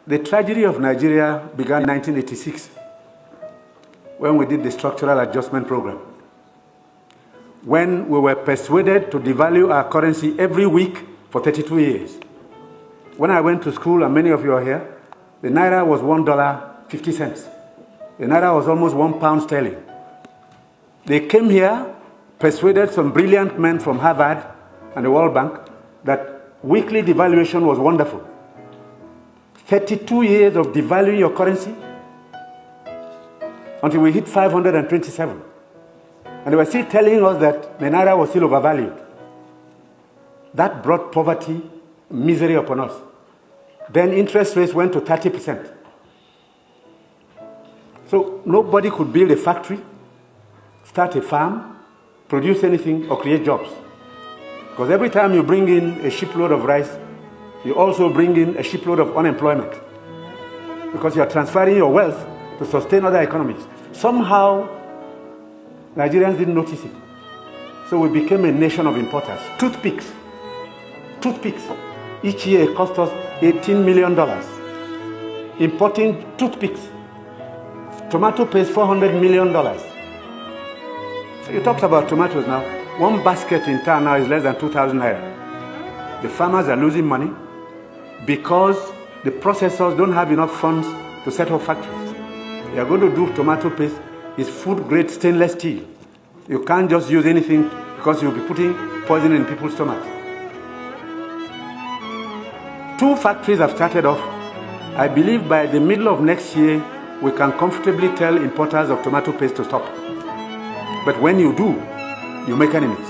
The tragedy of Nigeria began in 1986 when we did the structural adjustment program. When we were persuaded to devalue our currency every week for 32 years. When I went to school, and many of you are here, the naira was $1.50. The naira was almost £1 sterling. They came here, persuaded some brilliant men from Harvard and the World Bank that weekly devaluation was wonderful. 32 years of devaluing your currency until we hit 527. And they were still telling us that the naira was still overvalued. That brought poverty, misery upon us. Then interest rates went to 30%. So nobody could build a factory, start a farm, produce anything, or create jobs. Because every time you bring in a shipload of rice, you also bring in a shipload of unemployment. Because you are transferring your wealth to sustain other economies. Somehow, Nigerians didn't notice it. So we became a nation of importers. Toothpicks. Each year it cost us $18 million. Importing toothpicks. Tomato paste, $400 million. So you talked about tomatoes now. One basket in town now is less than 2,000 naira. The farmers are losing money because the processors don't have enough funds to set up factories. They are going to do tomato paste. It's food-grade stainless steel. You can't just use anything because you'll be putting poison in people's stomachs. 2 factories have started off. I believe by the middle of next year, we can comfortably tell importers of tomato paste to stop. But when you do, you make enemies.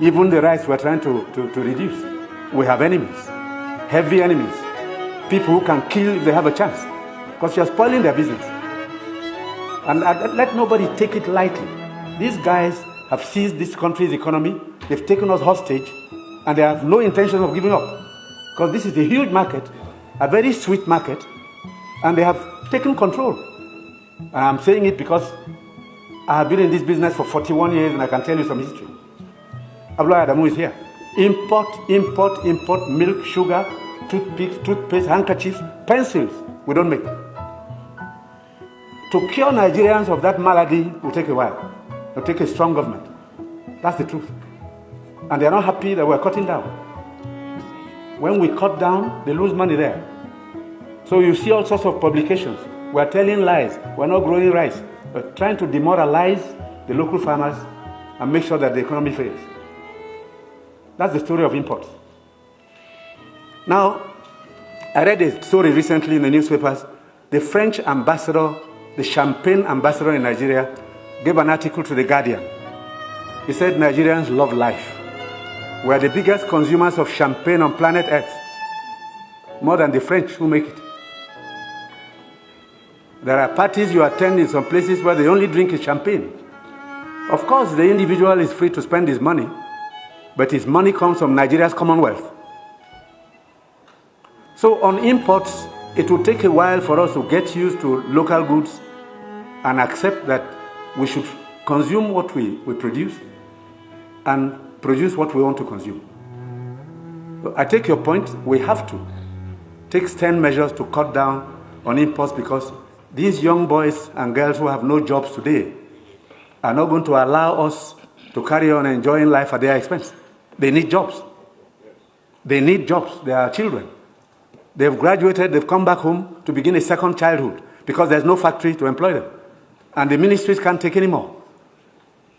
Even the rice we're trying to reduce, we have enemies, heavy enemies, people who can kill if they have a chance, because you're spoiling their business. And let nobody take it lightly. These guys have seized this country's economy, they've taken us hostage, and they have no intention of giving up. Because this is a huge market, a very sweet market, and they have taken control. And I'm saying it because I have been in this business for 41 years and I can tell you some history. Abdullah Adamu is here. Import milk, sugar, toothpicks, toothpaste, handkerchiefs, pencils. We don't make. To cure Nigerians of that malady will take a while. It will take a strong government. That's the truth. And they are not happy that we're cutting down. When we cut down, they lose money there. So you see all sorts of publications. We're telling lies. We're not growing rice. We're trying to demoralize the local farmers and make sure that the economy fails. That's the story of imports. Now, I read a story recently in the newspapers. The French ambassador, the champagne ambassador in Nigeria, gave an article to The Guardian. He said Nigerians love life. We are the biggest consumers of champagne on planet Earth, more than the French who make it. There are parties you attend in some places where the only drink is champagne. Of course, the individual is free to spend his money, but his money comes from Nigeria's commonwealth. So on imports, it will take a while for us to get used to local goods and accept that we should consume what we produce and produce what we want to consume. So I take your point. We have to take stern measures to cut down on imports because these young boys and girls who have no jobs today are not going to allow us to carry on enjoying life at their expense. They need jobs. They need jobs. They are children. They've graduated, they've come back home to begin a second childhood because there's no factory to employ them. And the ministries can't take any more.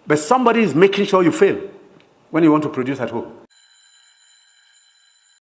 But somebody is making sure you fail when you want to produce at home.